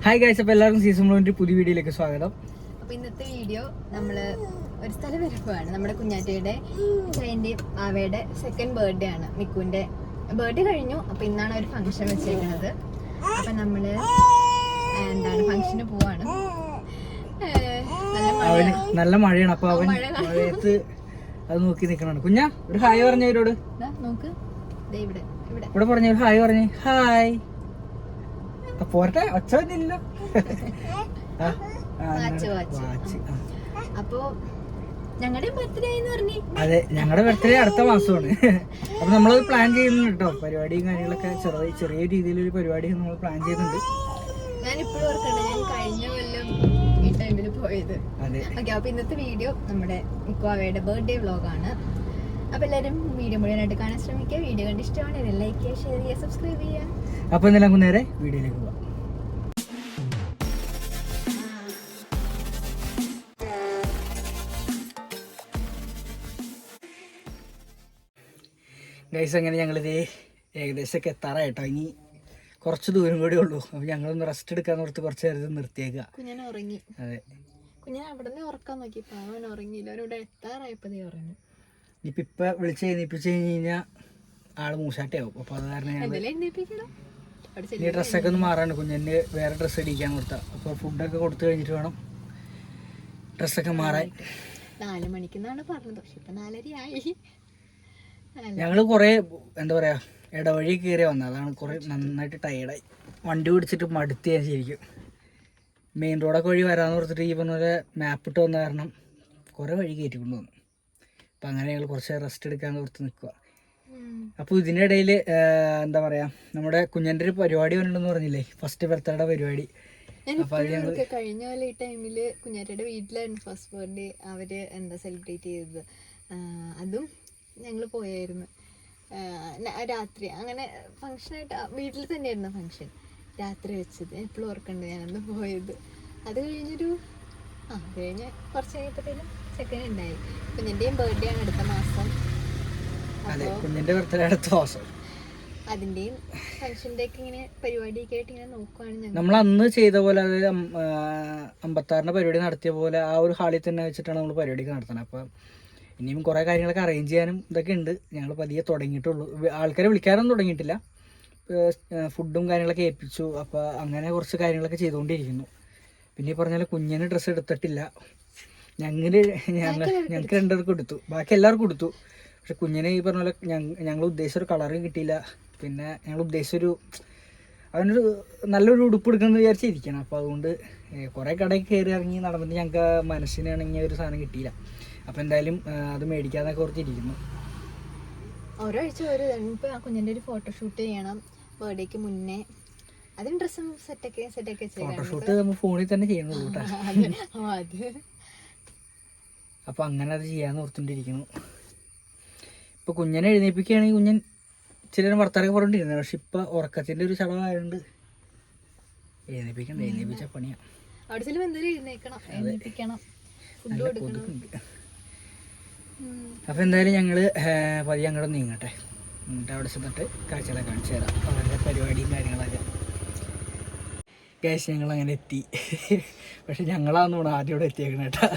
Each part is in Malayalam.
ഹായ് ഗൈസ്, അപ്പോൾ എല്ലാവർക്കും സീസൺ 1 പുതിയ വീഡിയോയിലേക്ക് സ്വാഗതം. അപ്പോൾ ഇന്നത്തെ വീഡിയോ നമ്മൾ ഒരു സ്ഥലം വരെ പോവാണ്. നമ്മുടെ കുഞ്ഞാറ്റയുടെ ചൈൻ്റെയും ആവയുടെ സെക്കൻഡ് ബർത്ത്ഡേ ആണ്. മിക്കുവിൻ്റെ ബർത്ത്ഡേ കഴിഞ്ഞു. അപ്പോൾ ഇന്നാണ് ഒരു ഫംഗ്ഷൻ വെച്ചേക്കുന്നത്. അപ്പം നമ്മൾ എന്താണ് ഫംഗ്ഷന് പോവാണ്. നല്ല മഴയാണ്. അപ്പോൾ അവൻ മഴയത്ത് അത് നോക്കി നിൽക്കണതാണ്. കുഞ്ഞാ ഒരു ഹായ് പറഞ്ഞവരോട് നോക്ക്, ഇവിടെ ഇവിടെ പറഞ്ഞ ഒരു ഹായ് പറഞ്ഞേ. ഹായ് പോരട്ടെ, ഒച്ച വന്നില്ലല്ലോ. അപ്പോ ഞങ്ങളുടെ ബർത്ത്ഡേ എന്ന് പറഞ്ഞു. അതെ, ഞങ്ങളുടെ ബർത്ത്ഡേ അടുത്ത മാസമാണ്. അപ്പൊ നമ്മളത് പ്ലാൻ ചെയ്യുന്നുണ്ട് കേട്ടോ. പരിപാടിയും കാര്യങ്ങളൊക്കെ ചെറിയ രീതിയിലൊരു പരിപാടി നമ്മൾ പ്ലാൻ ചെയ്യുന്നുണ്ട്. ഞാൻ ഇപ്പോഴും ഓർക്കണ്ട, ഞാൻ കഴിഞ്ഞ കൊല്ലം ഈ ടൈമിൽ പോയത്. ഓക്കെ, അപ്പൊ ഇന്നത്തെ വീഡിയോ നമ്മുടെ മിക്കുവാവയുടെ ബർത്ത്ഡേ വ്ലോഗാണ്. അപ്പൊ എല്ലാവരും വീഡിയോ മുഴുവനായിട്ട് കാണാൻ ശ്രമിക്കുക. വീഡിയോ കണ്ട് ഇഷ്ടമാണ് ലൈക്ക് ചെയ്യുക, ഷെയർ ചെയ്യുക, സബ്സ്ക്രൈബ് ചെയ്യുക. അപ്പൊ ഇന്നലെ നമുക്ക് നേരെ വീഡിയോയിലേക്ക് പോവാം. ഗൈസ്, അങ്ങനെ ഞങ്ങളിത് ഏകദേശമൊക്കെ എത്താറായിട്ടോ. ഇനി കുറച്ച് ദൂരം കൂടെ ഉള്ളൂ. അപ്പോൾ ഞങ്ങളൊന്ന് റെസ്റ്റ് എടുക്കാൻ ഓർത്ത് കുറച്ച് നേരത്തെ നിർത്തിയേക്കുക. കുഞ്ഞിനെ ഉറങ്ങി. അതെ, കുഞ്ഞിനെ അവിടെ നിന്ന് ഉറക്കാൻ നോക്കി, അവൻ ഉറങ്ങിയില്ല. അവരിവിടെ എത്താറായപ്പോഴേ ഉറങ്ങി. ഇപ്പം വിളിച്ച് എഴുന്നേപ്പിച്ച് കഴിഞ്ഞ് കഴിഞ്ഞാൽ ആള് മൂശാട്ടയാവും. അപ്പോൾ അത് കാരണം ഈ ഡ്രസ്സൊക്കെ ഒന്ന് മാറാണ്ട് കുഞ്ഞിന് വേറെ ഡ്രസ്സ് ഇടിക്കാൻ കൊടുത്താൽ. അപ്പോൾ ഫുഡൊക്കെ കൊടുത്തു കഴിഞ്ഞിട്ട് വേണം ഡ്രസ്സൊക്കെ മാറാൻ. 4 മണിക്കെന്നാണ് പറഞ്ഞത്, പക്ഷെ ഇപ്പം 4:30 ആയി. ഞങ്ങൾ കുറേ എന്താ പറയുക ഇടവഴി കയറി വന്നത്. അതാണ് കുറേ നന്നായിട്ട് ടയേർഡായി. വണ്ടി പിടിച്ചിട്ട് മടുത്ത് ഞാൻ ശരിക്കും. മെയിൻ റോഡൊക്കെ വഴി വരാമെന്ന് ഓർത്തിട്ട് ഈ പറഞ്ഞ പോലെ മാപ്പ് ഇട്ട് വന്ന കാരണം കുറേ വഴി കയറ്റിക്കൊണ്ട് വന്നു. അപ്പം അങ്ങനെ ഞങ്ങൾ കുറച്ച് റെസ്റ്റ് എടുക്കാൻ ഓർത്ത് നിൽക്കുക. അപ്പോൾ ഇതിൻ്റെ ഇടയിൽ എന്താ പറയുക, നമ്മുടെ കുഞ്ഞൻ്റെ ഒരു പരിപാടി വന്നിട്ടുണ്ടെന്ന് പറഞ്ഞില്ലേ, ഫസ്റ്റ് ബർത്ത്ഡേ പരിപാടി. അപ്പോൾ അത് ഞങ്ങൾ കഴിഞ്ഞ പോലെ ഈ ടൈമിൽ കുഞ്ഞാറ്റയുടെ വീട്ടിലായിരുന്നു ഫസ്റ്റ് ബർത്ത്ഡേ അവര് എന്താ സെലിബ്രേറ്റ് ചെയ്തത്. അതും ഞങ്ങൾ പോയായിരുന്നു രാത്രി. അങ്ങനെ ഫംഗ്ഷനായിട്ട് വീട്ടിൽ തന്നെയായിരുന്നു ഫംഗ്ഷൻ. രാത്രി വെച്ചത് എപ്പോഴും ഓർക്കണ്ട് ഞാനന്ന് പോയത്. അത് കഴിഞ്ഞൊരു അത് കഴിഞ്ഞ് കുറച്ച് കഴിഞ്ഞപ്പോഴത്തേനും സെക്കൻഡ് ഉണ്ടായി. കുഞ്ഞിൻ്റെയും ബർത്ത്ഡേ ആണ് അടുത്ത മാസം. കുഞ്ഞിൻ്റെ ബർത്ത്ഡേ അടുത്ത മാസം. അതിൻ്റെയും ഫംഗ്ഷൻ്റെ ഒക്കെ ഇങ്ങനെ പരിപാടിയൊക്കെ ആയിട്ട് ഇങ്ങനെ നോക്കുവാണ്. നമ്മൾ അന്ന് ചെയ്ത പോലെ, അതായത് 56 പരിപാടി നടത്തിയ പോലെ ആ ഒരു ഹാളിൽ തന്നെ വെച്ചിട്ടാണ് നമ്മൾ പരിപാടിയൊക്കെ നടത്തുന്നത്. അപ്പം ഇനിയും കുറേ കാര്യങ്ങളൊക്കെ അറേഞ്ച് ചെയ്യാനും ഇതൊക്കെ ഉണ്ട്. ഞങ്ങൾ പതിയെ തുടങ്ങിയിട്ടുള്ളൂ. ആൾക്കാരെ വിളിക്കാനൊന്നും തുടങ്ങിയിട്ടില്ല. ഫുഡും കാര്യങ്ങളൊക്കെ ഏൽപ്പിച്ചു. അപ്പോൾ അങ്ങനെ കുറച്ച് കാര്യങ്ങളൊക്കെ ചെയ്തുകൊണ്ടിരിക്കുന്നു. പിന്നെ ഈ പറഞ്ഞാൽ കുഞ്ഞിന് ഡ്രസ്സ് എടുത്തിട്ടില്ല. ഞങ്ങൾക്ക് 2 പേർക്ക് എടുത്തു, ബാക്കി എല്ലാവർക്കും എടുത്തു. പക്ഷെ കുഞ്ഞിന് ഈ പറഞ്ഞ പോലെ ഞങ്ങൾ ഉദ്ദേശിച്ചൊരു കളറും കിട്ടിയില്ല. പിന്നെ ഞങ്ങൾ ഉദ്ദേശിച്ചൊരു അവനൊരു നല്ലൊരു ഉടുപ്പ് എടുക്കണമെന്ന് വിചാരിച്ചിരിക്കണം. അപ്പോൾ അതുകൊണ്ട് കുറേ കടയിൽ കയറി ഇറങ്ങി നടന്നിട്ട് ഞങ്ങൾക്ക് മനസ്സിനാണെങ്കിൽ ഒരു സാധനം കിട്ടിയില്ല. അപ്പോൾ എന്തായാലും അത് മേടിക്കാന്നൊക്കെ ഓർത്തിരിക്കുന്നു. ഒരാഴ്ച കുഞ്ഞിൻ്റെ ഒരു ഫോട്ടോഷൂട്ട് ചെയ്യണം ബർത്ത്ഡേക്ക് മുന്നേ. അതിന് ഡ്രസ്സും സെറ്റൊക്കെ ഫോട്ടോഷൂട്ട് നമ്മൾ ഫോണിൽ തന്നെ ചെയ്യണുള്ളൂ കേട്ടോ. അപ്പോൾ അങ്ങനെ അത് ചെയ്യാമെന്ന് ഓർത്തുകൊണ്ടിരിക്കുന്നു. ഇപ്പോൾ കുഞ്ഞിനെ എഴുന്നേൽപ്പിക്കുകയാണെങ്കിൽ കുഞ്ഞൻ ചില വർത്താനൊക്കെ പറഞ്ഞിരുന്നത്. പക്ഷെ ഇപ്പം ഉറക്കത്തിൻ്റെ ഒരു ചടവായതുകൊണ്ട് എഴുന്നേൽപ്പിച്ച പണിയാണ്. അപ്പോൾ എന്തായാലും ഞങ്ങൾ പതിയെ അങ്ങോട്ട് നീങ്ങട്ടെ. എന്നിട്ട് അവിടെ ചെന്നിട്ട് കാഴ്ചകളൊക്കെ കാണിച്ചു തരാം, അവരുടെ പരിപാടിയും കാര്യങ്ങളൊക്കെ. ഗൈസ്, ഞങ്ങളങ്ങനെ എത്തി. പക്ഷെ ഞങ്ങളാന്ന് ആദ്യം ഇവിടെ എത്തിയേക്കണം കേട്ടോ.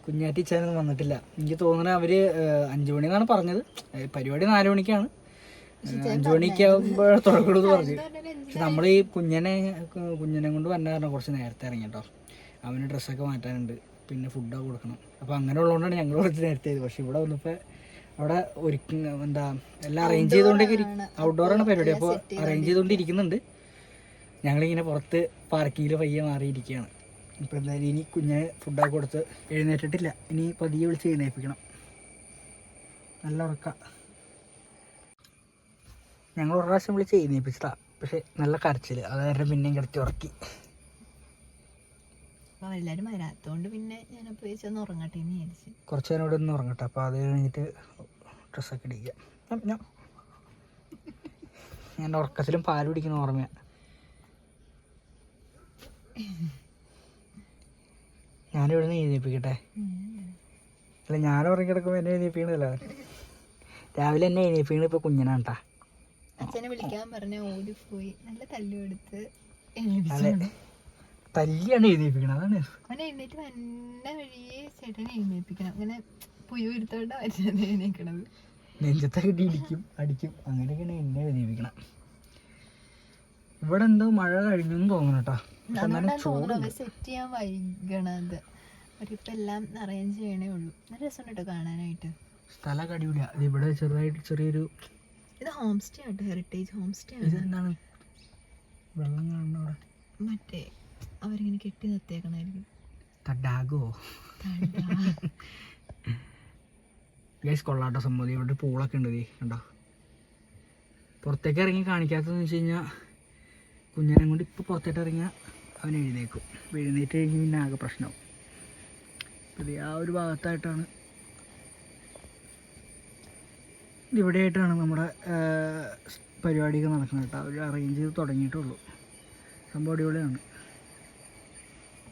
കുഞ്ഞാറ്റിച്ചാനൊന്നും വന്നിട്ടില്ല. എനിക്ക് തോന്നുന്നത് അവർ 5 മണിന്നാണ് പറഞ്ഞത്. പരിപാടി 4 മണിക്കാണ്. 5 മണിക്കാകുമ്പോൾ തുടങ്ങുള്ളൂ എന്ന് പറഞ്ഞു. പക്ഷെ നമ്മൾ ഈ കുഞ്ഞിനെ കൊണ്ട് വന്ന കാരണം കുറച്ച് നേരത്തെ ഇറങ്ങി കേട്ടോ. അവന് ഡ്രസ്സൊക്കെ മാറ്റാനുണ്ട്, പിന്നെ ഫുഡൊക്കെ കൊടുക്കണം. അപ്പോൾ അങ്ങനെ ഉള്ളതുകൊണ്ടാണ് ഞങ്ങൾ കുറച്ച് നേരത്തെ ചെയ്തത്. പക്ഷെ ഇവിടെ വന്നപ്പോൾ അവിടെ എന്താ എല്ലാം അറേഞ്ച് ചെയ്തുകൊണ്ടൊക്കെ ഔട്ട്ഡോറാണ് പരിപാടി. അപ്പോൾ അറേഞ്ച് ചെയ്തുകൊണ്ടിരിക്കുന്നുണ്ട്. ഞങ്ങളിങ്ങനെ പുറത്ത് പാർക്കിങ്ങിൽ പയ്യെ മാറിയിരിക്കുകയാണ്. ഇപ്പോൾ എന്തായാലും ഇനി കുഞ്ഞിന് ഫുഡൊക്കെ കൊടുത്ത് എഴുന്നേറ്റിട്ടില്ല. ഇനി പതിയെ വിളിച്ച് എഴുന്നേൽപ്പിക്കണം. നല്ല ഉറക്കം. ഞങ്ങൾ ഒരു പ്രാവശ്യം വിളിച്ച് എഴുന്നേൽപ്പിച്ചതാ, പക്ഷെ നല്ല കരച്ചിൽ. അതായത് പിന്നെയും കിടത്തി ഉറക്കി. എല്ലാവരും വരാത്തതുകൊണ്ട് പിന്നെ ഞാനപ്പോൾ ചോദിച്ചൊന്ന് ഉറങ്ങട്ടെ എന്ന് വിചാരിച്ചു. കുറച്ച് നേരം ഇവിടെ ഒന്ന് ഉറങ്ങട്ടെ. അപ്പോൾ അത് കഴിഞ്ഞിട്ട് ഡ്രസ്സൊക്കെ ഇടിക്കാം. ഞാൻ ഉറക്കത്തിലും പാൽ പിടിക്കുന്ന ഓർമ്മയാണ്. ഞാനിവിടെ നിന്ന് എഴുന്നേൽപ്പിക്കട്ടെ? അല്ല, ഞാൻ ഉറങ്ങിക്കിടക്കുമ്പോൾ എന്നെ എഴുന്നേൽപ്പിക്കണല്ലോ. രാവിലെ എന്നെ എഴുന്നേൽപ്പിക്കണ ഇപ്പോൾ കുഞ്ഞിനാണ് കേട്ടാ. അച്ഛനെ വിളിക്കാൻ പറഞ്ഞ ഓടിപ്പോയി നല്ല തല്ലുകൊടുത്ത് തല്ലിയാണ് എഴുന്നേൽപ്പിക്കണം, അതാണ്. അവനെ എഴുന്നേറ്റ് വന്ന വഴിയെ ചേട്ടനെ എഴുന്നേൽപ്പിക്കണം. അങ്ങനെ പുഴുവിരുത്തോണ്ടാ വരുന്നത് എഴുന്നേക്കണത്. നെഞ്ചത്തൊക്കെ ഇടിക്കും അടിക്കും, അങ്ങനെയൊക്കെയാണ് എന്നെ എഴുന്നേൽപ്പിക്കണം. ഇവിടെ എന്തോ മഴ കഴിഞ്ഞെന്ന് തോന്നണം കേട്ടോ. സെറ്റ് ചെയ്യാൻ വൈകണത്. അവരിപ്പം എല്ലാം അറേഞ്ച് ചെയ്യണേ ഉള്ളൂ. നല്ല രസമുണ്ട് കേട്ടോ കാണാനായിട്ട്. സ്ഥലമൊക്കെ അടിപൊളിയാ. ഇത് ഇവിടെ ചെറുതായിട്ട് ചെറിയൊരു ഇത് ഹോം സ്റ്റേ ആട്ടോ, ഹെറിറ്റേജ് ഹോം സ്റ്റേ ആണ്. ഇതെന്താണ് വെള്ളം കാണുന്ന അവിടെ? മറ്റേ അവരിങ്ങനെ കെട്ടി നിർത്തിയേക്കണായിരിക്കും. തടാകോ ഗൈസ്, കൊള്ളാട്ടോ സംഭവം. ഇവിടെ പൂളൊക്കെ ഉണ്ട് കണ്ടോ. പുറത്തേക്ക് ഇറങ്ങി കാണിക്കാത്തതെന്ന് വെച്ച് കഴിഞ്ഞാൽ കുഞ്ഞിനെ കൊണ്ട് ഇപ്പോൾ പുറത്തേട്ട് ഇറങ്ങിയാൽ അവൻ എഴുന്നേക്കും. എഴുന്നേറ്റ് കഴിഞ്ഞ് പിന്നെ ആകെ പ്രശ്നമാവും. ഇത് ആ ഒരു ഭാഗത്തായിട്ടാണ്, ഇവിടെയായിട്ടാണ് നമ്മുടെ പരിപാടിയൊക്കെ നടക്കുന്നത് കേട്ടോ. അവർ അറേഞ്ച് ചെയ്ത് തുടങ്ങിയിട്ടുള്ളൂ. സംഭവം അടിപൊളിയാണ്.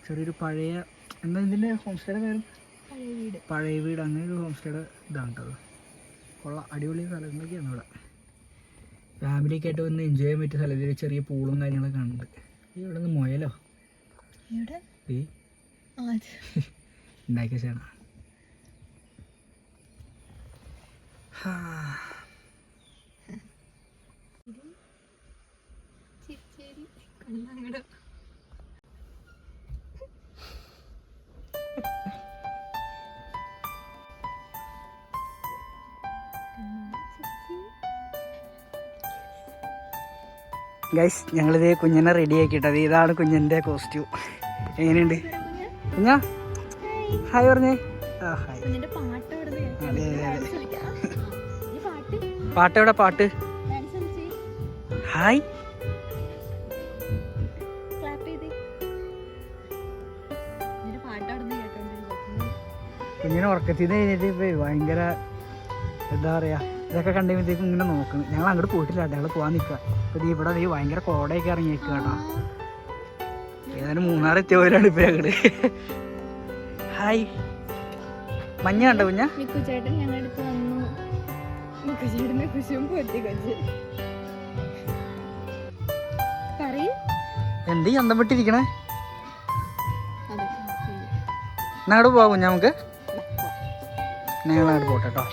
ചെറിയൊരു പഴയ എന്താ ഇതിൻ്റെ ഹോം സ്റ്റേയുടെ പേരും പഴയ വീട്, അങ്ങനെ ഒരു ഹോം സ്റ്റേയുടെ ഇതാണ് കേട്ടോ. കൊള്ള അടിപൊളി സ്ഥലങ്ങളൊക്കെയാണ് ഇവിടെ. ഫാമിലിയൊക്കെ ആയിട്ട് വന്ന് എൻജോയ് ചെയ്യാൻ പറ്റിയ സ്ഥലത്തിൽ ചെറിയ പൂളും കാര്യങ്ങളൊക്കെ കാണുന്നുണ്ട്. ഇവിടെ നിന്ന് മുയലോ ഈ ഉണ്ടാക്കിയ ചേണ. ഗൈസ്, ഞങ്ങളിത് കുഞ്ഞിനെ റെഡി ആക്കിയിട്ടത്. ഇതാണ് കുഞ്ഞിൻ്റെ കോസ്റ്റ്യൂം. എങ്ങനെയുണ്ട് കുഞ്ഞാ? ഹായ് പറഞ്ഞേ. ആ ഹായ്. അതെ അതെ അതെ. പാട്ട് എവിടെ? പാട്ട് ഹായ്. കുഞ്ഞിനെ ഉറക്കത്തിൽ നിന്ന് കഴിഞ്ഞിട്ട് ഇപ്പൊ ഭയങ്കര എന്താ പറയാ, ഇതൊക്കെ കണ്ടുമ്പോഴത്തേക്കും ഇങ്ങനെ നോക്കുന്നു. ഞങ്ങൾ അങ്ങോട്ട് പോയിട്ടില്ല, ഞങ്ങൾ പോകാൻ നിൽക്കുക. ഇപ്പം ഇവിടെ ഭയങ്കര കോടയൊക്കെ ഇറങ്ങി നിൽക്കുക കേട്ടോ. ഏതായാലും മൂന്നാർ എത്തിയ പോലെയാണ് ഇപ്പം ഞങ്ങള്. ഹായ്. മഞ്ഞ കണ്ടോ കുഞ്ഞ? ചേട്ടൻ ഞങ്ങളുടെ അടുത്ത് വന്നു. എന്ത് ചന്തം വിട്ടിരിക്കണേ? എന്നാട് പോവാ കുഞ്ഞ, നമുക്ക് ഞങ്ങളങ്ങോട്ട് പോട്ടെ കേട്ടോ.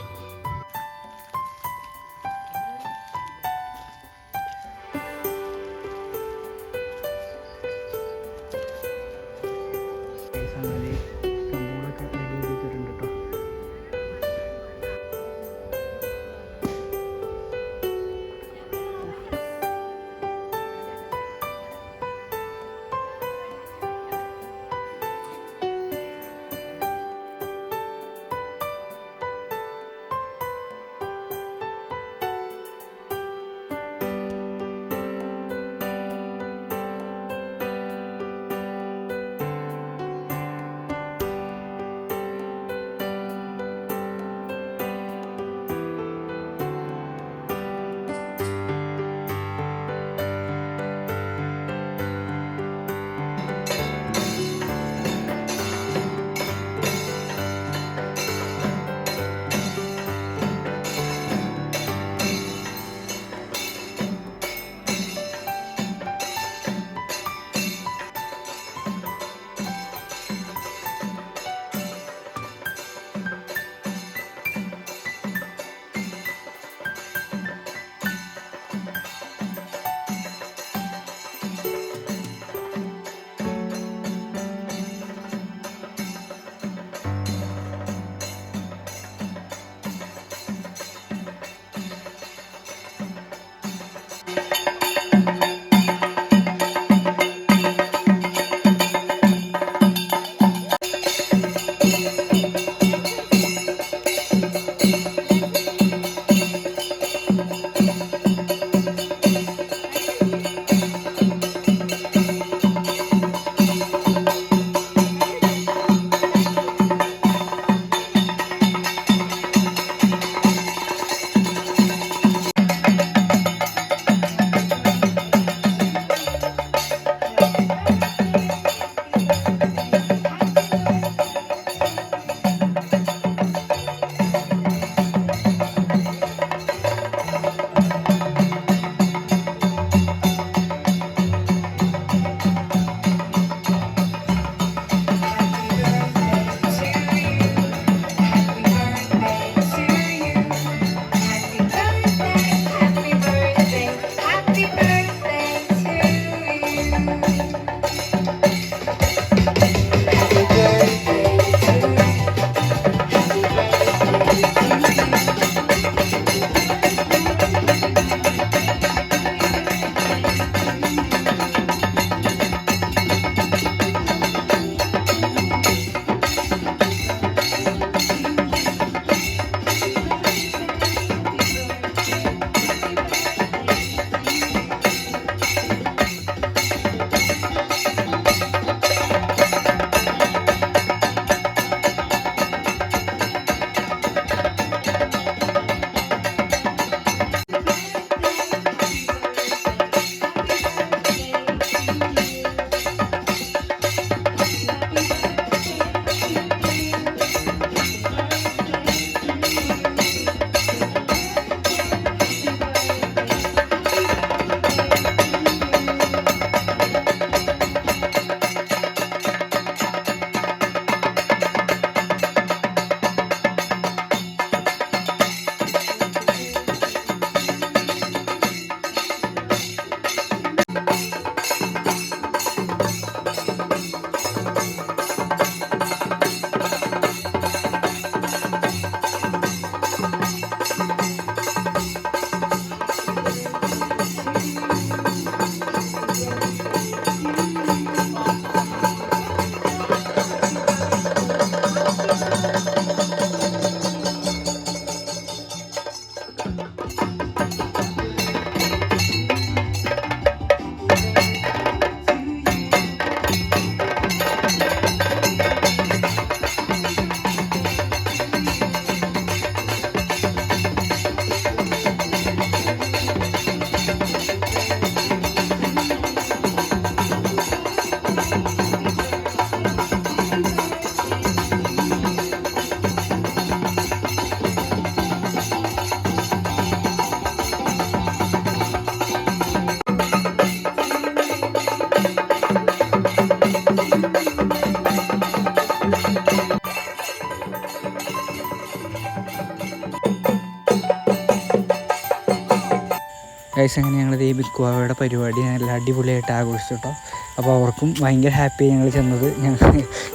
ഗൈസ് അങ്ങനെ ഞങ്ങൾ ഈ ബിക്കുവാവയുടെ പരിപാടി നല്ല അടിപൊളിയായിട്ട് ആഘോഷിച്ചു കേട്ടോ. അപ്പോൾ അവർക്കും ഭയങ്കര ഹാപ്പി ഞങ്ങൾ ചെന്നത്,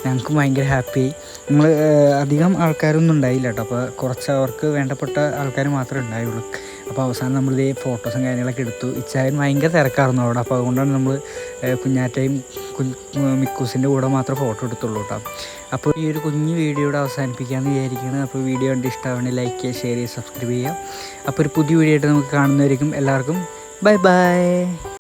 ഞങ്ങൾക്കും ഭയങ്കര ഹാപ്പി. ഞങ്ങൾ അധികം ആൾക്കാരൊന്നും ഉണ്ടായില്ല കേട്ടോ. അപ്പോൾ കുറച്ച് അവർക്ക് വേണ്ടപ്പെട്ട ആൾക്കാർ മാത്രമേ ഉണ്ടായുള്ളൂ. അപ്പോൾ അവസാനം നമ്മളിത് ഫോട്ടോസും കാര്യങ്ങളൊക്കെ എടുത്തു. ഇച്ചായൻ ഭയങ്കര തിരക്കായിരുന്നു അവിടെ. അപ്പോൾ അതുകൊണ്ടാണ് നമ്മൾ കുഞ്ഞാറ്റയും മിക്കൂസിൻ്റെ കൂടെ മാത്രം ഫോട്ടോ എടുത്തുള്ളൂ കേട്ടോ. അപ്പോൾ ഈ ഒരു കുഞ്ഞു വീഡിയോയുടെ അവസാനിപ്പിക്കാമെന്ന് വിചാരിക്കുകയാണ്. അപ്പോൾ വീഡിയോ കണ്ട് ഇഷ്ടമാണെങ്കിൽ ലൈക്ക് ചെയ്യുക, ഷെയർ ചെയ്യുക, സബ്സ്ക്രൈബ് ചെയ്യുക. അപ്പോൾ ഒരു പുതിയ വീഡിയോ ആയിട്ട് നമുക്ക് കാണുന്നവരിക്കും എല്ലാവർക്കും ബൈ ബൈ.